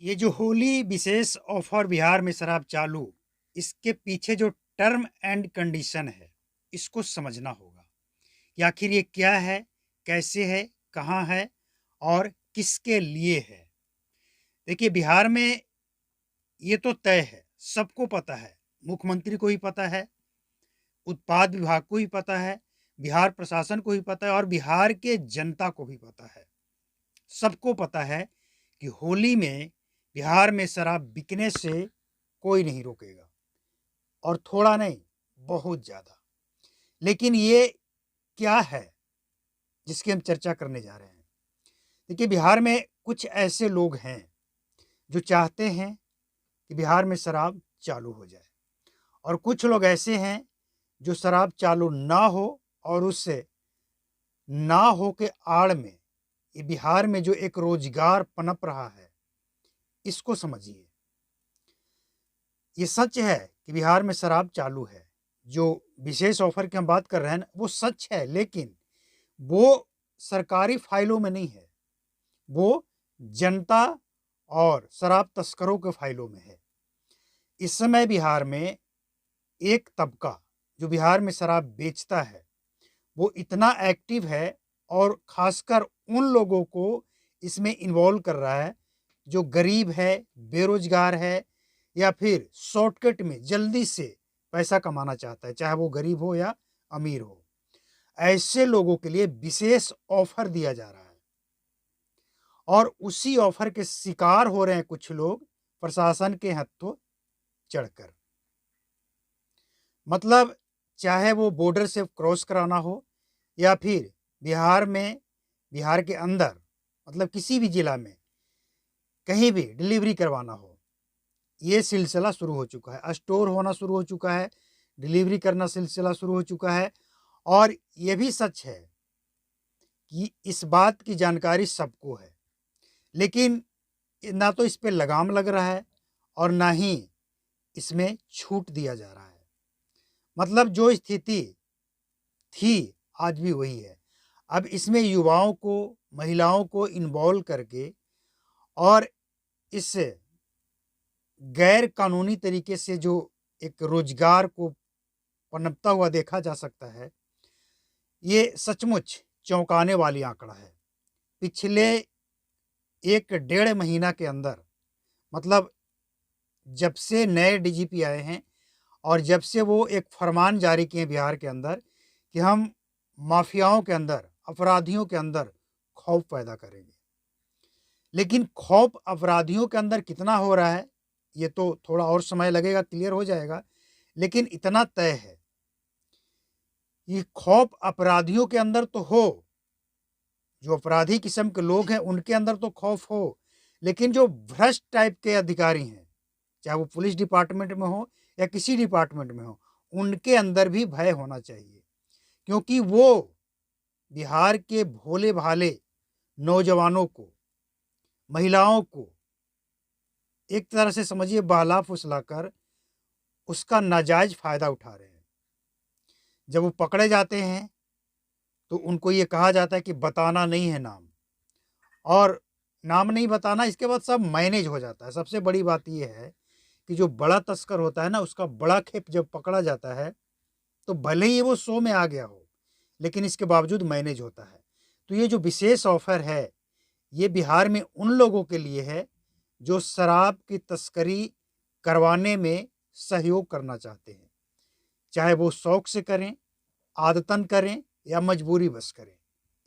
ये जो होली विशेष ऑफर बिहार में शराब चालू, इसके पीछे जो टर्म एंड कंडीशन है, इसको समझना होगा कि आखिर ये क्या है, कैसे है, कहाँ है और किसके लिए है। देखिए, बिहार में ये तो तय है, सबको पता है, मुख्यमंत्री को ही पता है, उत्पाद विभाग को ही पता है, बिहार प्रशासन को ही पता है और बिहार के जनता को भी पता है। सबको पता है कि होली में बिहार में शराब बिकने से कोई नहीं रोकेगा, और थोड़ा नहीं, बहुत ज़्यादा। लेकिन ये क्या है जिसकी हम चर्चा करने जा रहे हैं? देखिए, बिहार में कुछ ऐसे लोग हैं जो चाहते हैं कि बिहार में शराब चालू हो जाए, और कुछ लोग ऐसे हैं जो शराब चालू ना हो और उससे ना हो के आड़ में ये बिहार में जो एक रोजगार पनप रहा है, इसको समझिए। ये सच है कि बिहार में शराब चालू है। जो विशेष ऑफर की हम बात कर रहे हैं ना, वो सच है, लेकिन वो सरकारी फाइलों में नहीं है, वो जनता और शराब तस्करों के फाइलों में है। इस समय बिहार में एक तबका जो बिहार में शराब बेचता है, वो इतना एक्टिव है और खासकर उन लोगों को इसमें इन्वॉल्व कर रहा है जो गरीब है, बेरोजगार है या फिर शॉर्टकट में जल्दी से पैसा कमाना चाहता है, चाहे वो गरीब हो या अमीर हो। ऐसे लोगों के लिए विशेष ऑफर दिया जा रहा है, और उसी ऑफर के शिकार हो रहे हैं कुछ लोग प्रशासन के हत्थों चढ़कर। मतलब, चाहे वो बॉर्डर से क्रॉस कराना हो या फिर बिहार में, बिहार के अंदर, मतलब किसी भी जिला में कहीं भी डिलीवरी करवाना हो, ये सिलसिला शुरू हो चुका है। स्टोर होना शुरू हो चुका है, डिलीवरी करना सिलसिला शुरू हो चुका है। और ये भी सच है कि इस बात की जानकारी सबको है, लेकिन ना तो इस पे लगाम लग रहा है और ना ही इसमें छूट दिया जा रहा है। मतलब जो स्थिति थी, आज भी वही है। अब इसमें युवाओं को, महिलाओं को इन्वॉल्व करके और इस गैर कानूनी तरीके से जो एक रोजगार को पनपता हुआ देखा जा सकता है, ये सचमुच चौंकाने वाली आंकड़ा है। पिछले 1 डेढ़ महीना के अंदर, मतलब जब से नए डीजीपी आए हैं और जब से वो एक फरमान जारी किए बिहार के अंदर कि हम माफियाओं के अंदर, अपराधियों के अंदर खौफ पैदा करेंगे। लेकिन खौफ अपराधियों के अंदर कितना हो रहा है, ये तो थोड़ा और समय लगेगा, क्लियर हो जाएगा। लेकिन इतना तय है, ये खौफ अपराधियों के अंदर तो हो, जो अपराधी किस्म के लोग हैं उनके अंदर तो खौफ हो, लेकिन जो भ्रष्ट टाइप के अधिकारी हैं, चाहे वो पुलिस डिपार्टमेंट में हो या किसी डिपार्टमेंट में हो, उनके अंदर भी भय होना चाहिए। क्योंकि वो बिहार के भोले-भाले नौजवानों को, महिलाओं को एक तरह से समझिए बहला-फुसलाकर उसका नाजायज़ फ़ायदा उठा रहे हैं। जब वो पकड़े जाते हैं, तो उनको ये कहा जाता है कि बताना नहीं है नाम, और नाम नहीं बताना, इसके बाद सब मैनेज हो जाता है। सबसे बड़ी बात ये है कि जो बड़ा तस्कर होता है ना, उसका बड़ा खेप जब पकड़ा जाता है, तो भले ही वो 100 में आ गया हो, लेकिन इसके बावजूद मैनेज होता है। तो ये जो विशेष ऑफ़र है, ये बिहार में उन लोगों के लिए है जो शराब की तस्करी करवाने में सहयोग करना चाहते हैं। चाहे वो शौक से करें, आदतन करें या मजबूरीवश करें।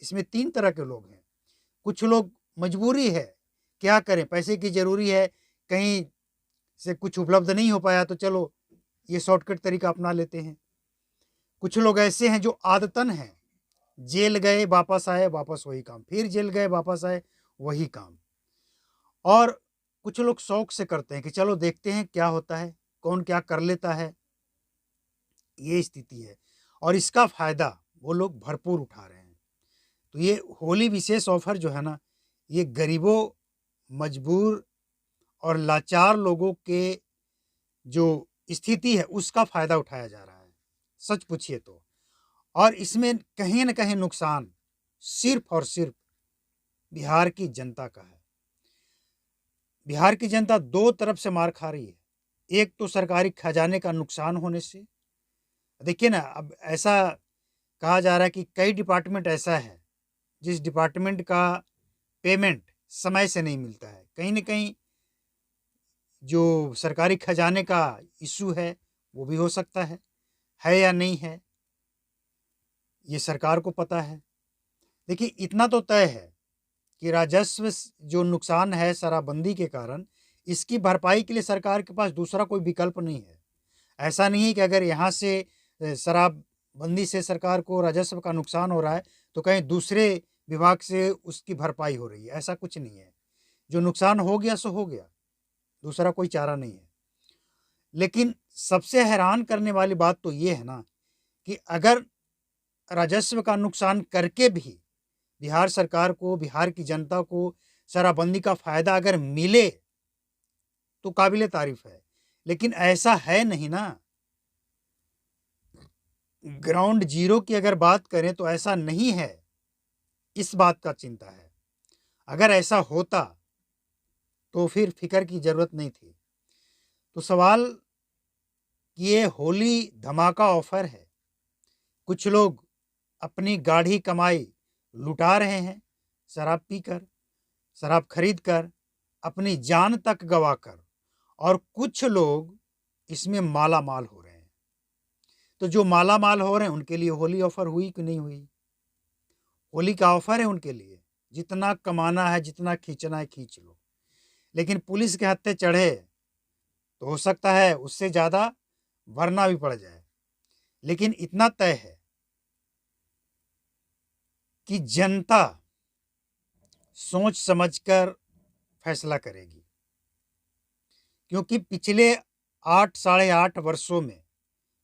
इसमें 3 तरह के लोग हैं। कुछ लोग मजबूरी है, क्या करें, पैसे की ज़रूरी है, कहीं से कुछ उपलब्ध नहीं हो पाया तो चलो ये शॉर्टकट तरीका अपना लेते हैं। कुछ लोग ऐसे हैं जो आदतन हैं, जेल गए, वापस आए, वापस वही काम, फिर जेल गए, वापस आए, वही काम। और कुछ लोग शौक से करते हैं कि चलो देखते हैं क्या होता है, कौन क्या कर लेता है, ये स्थिति है। और इसका फ़ायदा वो लोग भरपूर उठा रहे हैं। तो ये होली विशेष ऑफ़र जो है ना, ये गरीबों, मजबूर और लाचार लोगों के जो स्थिति है, उसका फ़ायदा उठाया जा रहा है, सच पूछिए तो। और इसमें कहीं न कहीं नुकसान सिर्फ़ और सिर्फ़ बिहार की जनता का है। बिहार की जनता दो तरफ से मार खा रही है। एक तो सरकारी खजाने का नुकसान होने से। देखिए ना, अब ऐसा कहा जा रहा है कि कई डिपार्टमेंट ऐसा है जिस डिपार्टमेंट का पेमेंट समय से नहीं मिलता है। कहीं न कहीं जो सरकारी खजाने का इश्यू है वो भी हो सकता है या नहीं है, ये सरकार को पता है। देखिए, इतना तो तय है कि राजस्व जो नुकसान है शराबबंदी के कारण, इसकी भरपाई के लिए सरकार के पास दूसरा कोई विकल्प नहीं है। ऐसा नहीं है कि अगर यहाँ से शराबबंदी से सरकार को राजस्व का नुकसान हो रहा है तो कहीं दूसरे विभाग से उसकी भरपाई हो रही है, ऐसा कुछ नहीं है। जो नुकसान हो गया सो हो गया, दूसरा कोई चारा नहीं है। लेकिन सबसे हैरान करने वाली बात तो ये है ना कि अगर राजस्व का नुकसान करके भी बिहार सरकार को, बिहार की जनता को शराबबंदी का फ़ायदा अगर मिले तो काबिले तारीफ़ है। लेकिन ऐसा है नहीं ना। ग्राउंड ज़ीरो की अगर बात करें तो ऐसा नहीं है, इस बात का चिंता है। अगर ऐसा होता तो फिर फ़िक्र की ज़रूरत नहीं थी। तो सवाल ये होली धमाका ऑफ़र है। कुछ लोग अपनी गाढ़ी कमाई लुटा रहे हैं, शराब पीकर, शराब खरीद कर, अपनी जान तक गंवाकर, और कुछ लोग इसमें माला-माल हो रहे हैं। तो जो माला-माल हो रहे हैं उनके लिए होली ऑफ़र हुई कि नहीं हुई? होली का ऑफ़र है उनके लिए, जितना कमाना है, जितना खींचना है खींच लो। लेकिन पुलिस के हत्थे चढ़े तो हो सकता है उससे ज़्यादा भरना भी पड़ जाए। लेकिन इतना तय है कि जनता सोच समझकर फैसला करेगी, क्योंकि पिछले 8 साढ़े 8 वर्षों में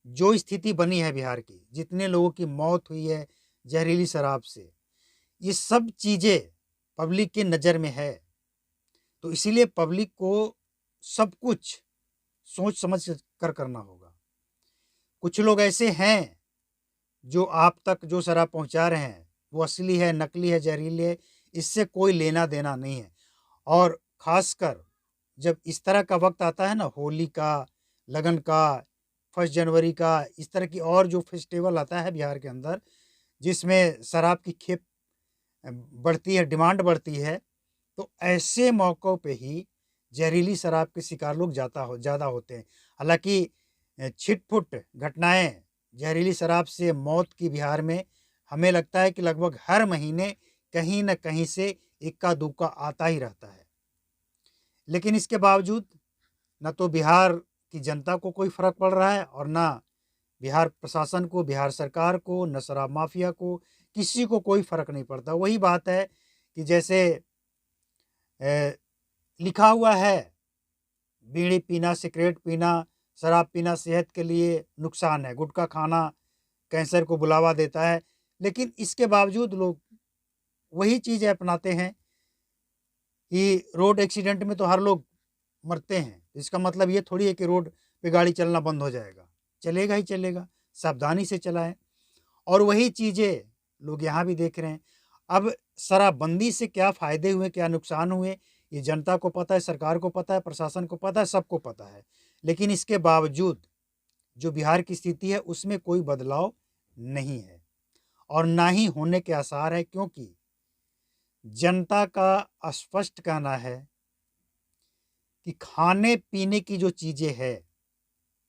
जो स्थिति बनी है बिहार की, जितने लोगों की मौत हुई है जहरीली शराब से, ये सब चीज़ें पब्लिक की नज़र में है। तो इसीलिए पब्लिक को सब कुछ सोच समझ कर करना होगा। कुछ लोग ऐसे हैं जो आप तक जो शराब पहुंचा रहे हैं वो असली है, नकली है, जहरीली है, इससे कोई लेना देना नहीं है। और खासकर जब इस तरह का वक्त आता है ना, होली का, लगन का, 1 जनवरी का, इस तरह की और जो फेस्टिवल आता है बिहार के अंदर, जिसमें शराब की खेप बढ़ती है, डिमांड बढ़ती है, तो ऐसे मौक़ों पे ही जहरीली शराब के शिकार लोग ज़्यादा होते हैं। हालाँकि छिट-पुट घटनाएँ जहरीली शराब से मौत की बिहार में हमें लगता है कि लगभग हर महीने कहीं न कहीं से इक्का-दुक्का आता ही रहता है। लेकिन इसके बावजूद ना तो बिहार की जनता को कोई फ़र्क पड़ रहा है और ना बिहार प्रशासन को, बिहार सरकार को, ना शराब माफिया को, किसी को कोई फ़र्क नहीं पड़ता। वही बात है कि जैसे अ, लिखा हुआ है, बीड़ी पीना, सिगरेट पीना, शराब पीना सेहत के लिए नुकसान है, गुटखा खाना कैंसर को बुलावा देता है। लेकिन इसके बावजूद लोग वही चीज़ें अपनाते हैं कि रोड एक्सीडेंट में तो हर लोग मरते हैं। इसका मतलब ये थोड़ी है कि रोड पे गाड़ी चलना बंद हो जाएगा, चलेगा ही चलेगा, सावधानी से चलाएँ। और वही चीज़ें लोग यहाँ भी देख रहे हैं। अब शराबबंदी से क्या फ़ायदे हुए, क्या नुकसान हुए, ये जनता को पता है, सरकार को पता है, प्रशासन को पता है, सबको पता है। लेकिन इसके बावजूद जो बिहार की स्थिति है उसमें कोई बदलाव नहीं है और ना ही होने के आसार है, क्योंकि जनता का स्पष्ट कहना है कि खाने-पीने की जो चीज़ें हैं,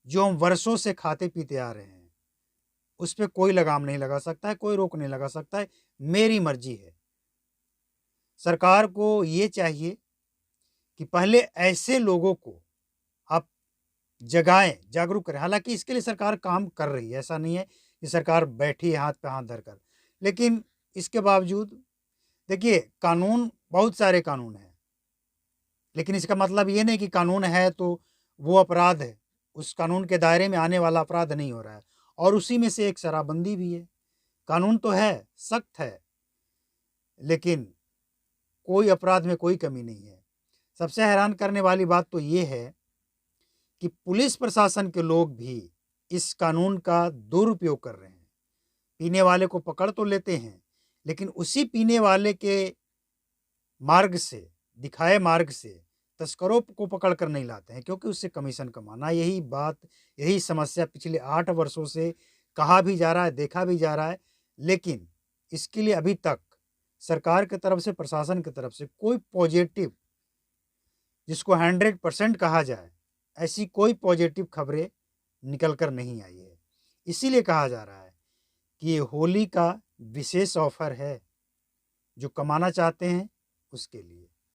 जो हम वर्षों से खाते-पीते आ रहे हैं, उस पे कोई लगाम नहीं लगा सकता है, कोई रोक नहीं लगा सकता है, मेरी मर्ज़ी है। सरकार को ये चाहिए कि पहले ऐसे लोगों को आप जगाएँ, जागरूक करें। हालाँकि इसके लिए सरकार काम कर रही है, ऐसा नहीं है कि सरकार बैठी है हाथ पे हाथ धरकर। लेकिन इसके बावजूद देखिए, कानून, बहुत सारे कानून हैं, लेकिन इसका मतलब ये नहीं कि कानून है तो वो अपराध है, उस कानून के दायरे में आने वाला अपराध नहीं हो रहा है। और उसी में से एक शराबबंदी भी है। कानून तो है, सख्त है, लेकिन कोई अपराध में कोई कमी नहीं है। सबसे हैरान करने वाली बात तो ये है कि पुलिस प्रशासन के लोग भी इस कानून का दुरुपयोग कर रहे हैं। पीने वाले को पकड़ तो लेते हैं, लेकिन उसी पीने वाले के मार्ग से, दिखाए मार्ग से तस्करों को पकड़ कर नहीं लाते हैं, क्योंकि उससे कमीशन कमाना। यही समस्या पिछले 8 वर्षों से कहा भी जा रहा है, देखा भी जा रहा है, लेकिन इसके लिए अभी तक सरकार की तरफ से, प्रशासन की तरफ से कोई पॉजिटिव, जिसको 100% कहा जाए, ऐसी कोई पॉजिटिव खबरें निकल कर नहीं आई है। इसीलिए कहा जा रहा है कि ये होली का विशेष ऑफर है, जो कमाना चाहते हैं उसके लिए।